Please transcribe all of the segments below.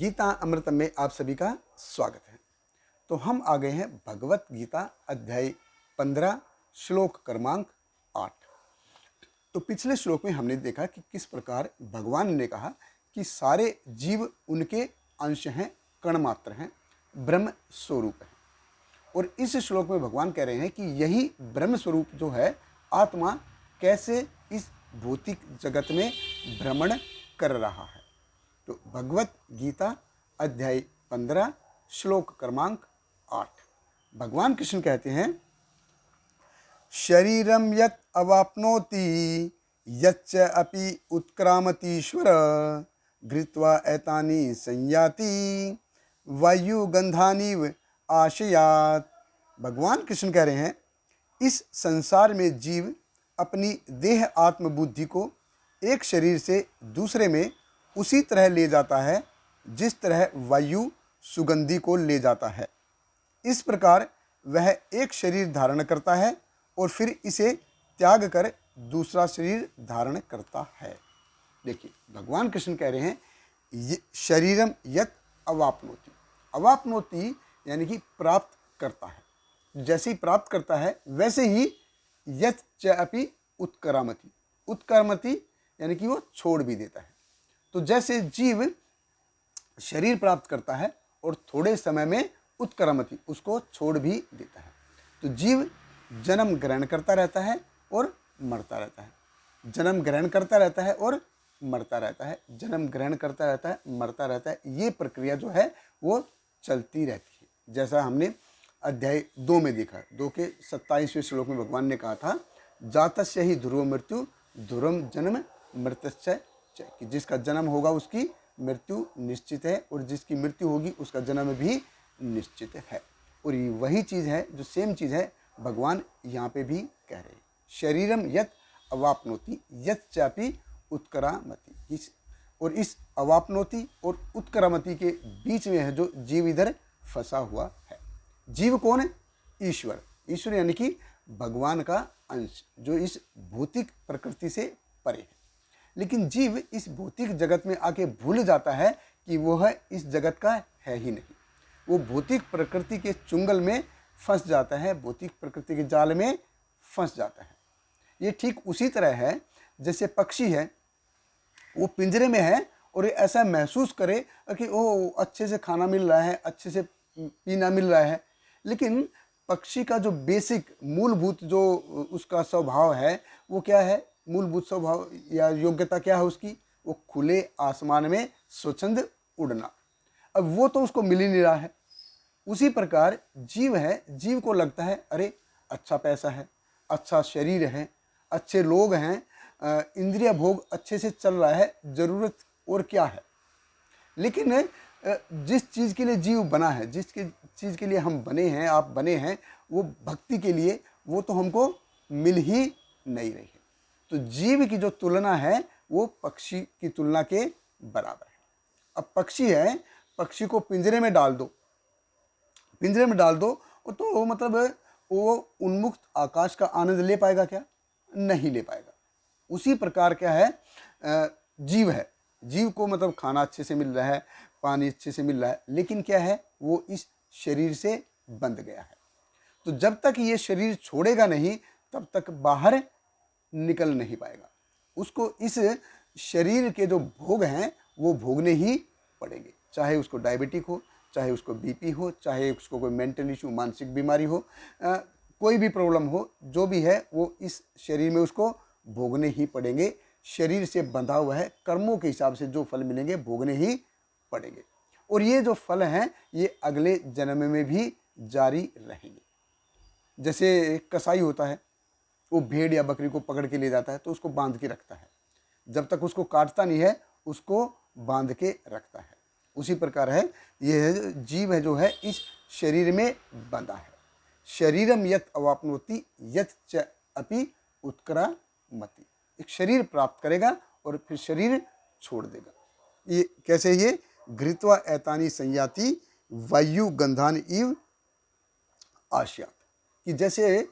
गीता अमृत में आप सभी का स्वागत है। तो हम आ गए हैं भगवत गीता अध्याय 15 श्लोक क्रमांक 8। तो पिछले श्लोक में हमने देखा कि किस प्रकार भगवान ने कहा कि सारे जीव उनके अंश हैं, कण मात्र हैं, ब्रह्म स्वरूप है। और इस श्लोक में भगवान कह रहे हैं कि यही ब्रह्म स्वरूप जो है आत्मा कैसे इस भौतिक जगत में भ्रमण कर रहा है। तो भगवत गीता अध्याय 15 श्लोक क्रमांक 8 भगवान कृष्ण कहते हैं, शरीरम यत् अवाप्नोति यच्च अपि उत्क्रामतीश्वर घृत्वा एतानि संयाति वायुगंधानिव आशयात। भगवान कृष्ण कह रहे हैं, इस संसार में जीव अपनी देह आत्मबुद्धि को एक शरीर से दूसरे में उसी तरह ले जाता है जिस तरह वायु सुगंधि को ले जाता है। इस प्रकार वह एक शरीर धारण करता है और फिर इसे त्याग कर दूसरा शरीर धारण करता है। देखिए भगवान कृष्ण कह रहे हैं, शरीरम यत् अवाप्नोति। अवाप्नोति यानी कि प्राप्त करता है, जैसे ही प्राप्त करता है वैसे ही यत् च अपि उत्क्रामति। उत्क्रामति यानी कि वो छोड़ भी देता है। तो जैसे जीव शरीर प्राप्त करता है और थोड़े समय में उत्क्रामति उसको छोड़ भी देता है। तो जीव जन्म ग्रहण करता रहता है और मरता रहता है, जन्म ग्रहण करता रहता है और मरता रहता है, जन्म ग्रहण करता रहता है, मरता रहता है। ये प्रक्रिया जो है वो चलती रहती है। जैसा हमने अध्याय 2 में देखा, 2 के 27वें श्लोक में भगवान ने कहा था, जातस्य ही ध्रुव मृत्यु ध्रुवम जन्म मृतश्च, कि जिसका जन्म होगा उसकी मृत्यु निश्चित है और जिसकी मृत्यु होगी उसका जन्म भी निश्चित है। और ये वही चीज़ है, जो सेम चीज़ है भगवान यहाँ पे भी कह रहे हैं, शरीरम यत् अवाप्नोति यत् चापि उत्क्रामति। और इस अवाप्नोति और उत्क्रामति के बीच में है जो जीव इधर फंसा हुआ है। जीव कौन है? ईश्वर। ईश्वर यानी कि भगवान का अंश जो इस भौतिक प्रकृति से परे है। लेकिन जीव इस भौतिक जगत में आके भूल जाता है कि वह इस जगत का है ही नहीं। वो भौतिक प्रकृति के चुंगल में फंस जाता है, भौतिक प्रकृति के जाल में फंस जाता है। ये ठीक उसी तरह है जैसे पक्षी है, वो पिंजरे में है और ऐसा महसूस करे कि ओ अच्छे से खाना मिल रहा है, अच्छे से पीना मिल रहा है। लेकिन पक्षी का जो बेसिक मूलभूत जो उसका स्वभाव है वो क्या है? मूलभूत स्वभाव या योग्यता क्या है उसकी? वो खुले आसमान में स्वच्छंद उड़ना। अब वो तो उसको मिल ही नहीं रहा है। उसी प्रकार जीव है, जीव को लगता है अरे अच्छा पैसा है, अच्छा शरीर है, अच्छे लोग हैं, इंद्रिय भोग अच्छे से चल रहा है, ज़रूरत और क्या है। लेकिन जिस चीज़ के लिए जीव बना है, जिस चीज़ के लिए हम बने हैं, आप बने हैं, वो भक्ति के लिए, वो तो हमको मिल ही नहीं रही है। तो जीव की जो तुलना है वो पक्षी की तुलना के बराबर है। अब पक्षी है, पक्षी को पिंजरे में डाल दो, पिंजरे में डाल दो तो मतलब वो उन्मुक्त आकाश का आनंद ले पाएगा क्या? नहीं ले पाएगा। उसी प्रकार क्या है, जीव है, जीव को मतलब खाना अच्छे से मिल रहा है, पानी अच्छे से मिल रहा है, लेकिन क्या है, वो इस शरीर से बंध गया है। तो जब तक ये शरीर छोड़ेगा नहीं तब तक बाहर निकल नहीं पाएगा। उसको इस शरीर के जो भोग हैं वो भोगने ही पड़ेंगे, चाहे उसको डायबिटिक हो, चाहे उसको बीपी हो, चाहे उसको कोई मेंटल इशू, मानसिक बीमारी हो, कोई भी प्रॉब्लम हो, जो भी है वो इस शरीर में उसको भोगने ही पड़ेंगे। शरीर से बंधा हुआ है, कर्मों के हिसाब से जो फल मिलेंगे भोगने ही पड़ेंगे। और ये जो फल हैं ये अगले जन्म में भी जारी रहेंगे। जैसे कसाई होता है, वो भेड़ या बकरी को पकड़ के ले जाता है तो उसको बांध के रखता है, जब तक उसको काटता नहीं है उसको बांध के रखता है। उसी प्रकार है ये जीव है जो है इस शरीर में बंधा है। शरीरम यत् अवाप्नोति यत् च अपि उत्क्रामति। एक शरीर प्राप्त करेगा और फिर शरीर छोड़ देगा। ये कैसे? ये घृत्वा एतानि संयाति वायु गंधान इव आश्यात, कि जैसे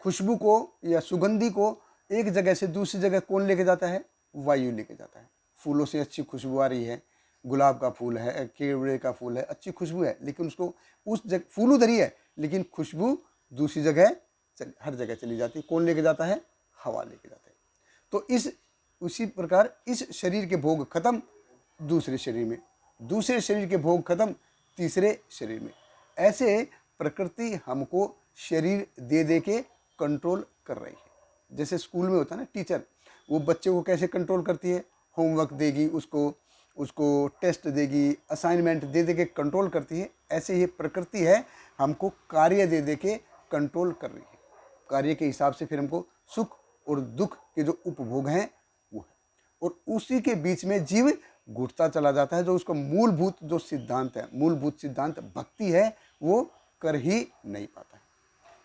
खुशबू को या सुगंधी को एक जगह से दूसरी जगह कौन लेके जाता है? वायु लेके जाता है। फूलों से अच्छी खुशबू आ रही है, गुलाब का फूल है, केवड़े का फूल है, अच्छी खुशबू है, लेकिन उसको उस जगह फूल उधर ही है, लेकिन खुशबू दूसरी जगह हर जगह चली जाती है। कौन लेके जाता है? हवा लेके जाता है। तो उसी प्रकार इस शरीर के भोग खत्म दूसरे शरीर में, दूसरे शरीर के भोग खत्म तीसरे शरीर में। ऐसे प्रकृति हमको शरीर दे दे के कंट्रोल कर रही है। जैसे स्कूल में होता है ना, टीचर वो बच्चे को कैसे कंट्रोल करती है, होमवर्क देगी, उसको टेस्ट देगी, असाइनमेंट दे दे के कंट्रोल करती है। ऐसे ही प्रकृति है, हमको कार्य दे दे के कंट्रोल कर रही है। कार्य के हिसाब से फिर हमको सुख और दुख के जो उपभोग हैं वो है, और उसी के बीच में जीव घुटता चला जाता है। जो उसका मूलभूत जो सिद्धांत है, मूलभूत सिद्धांत भक्ति है, वो कर ही नहीं पाता है।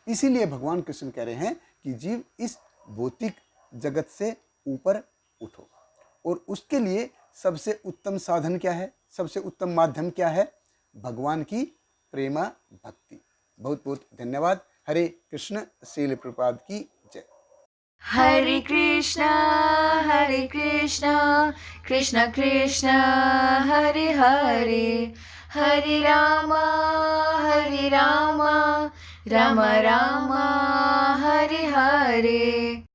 इसीलिए भगवान कृष्ण कह रहे हैं कि जीव इस भौतिक जगत से ऊपर उठो, और उसके लिए सबसे उत्तम साधन क्या है, सबसे उत्तम माध्यम क्या है? भगवान की प्रेमा भक्ति। बहुत बहुत धन्यवाद। हरे कृष्ण। श्रील प्रभुपाद की जय। हरे कृष्णा कृष्ण कृष्ण हरे हरे, हरे रामा राम राम हरे हरे।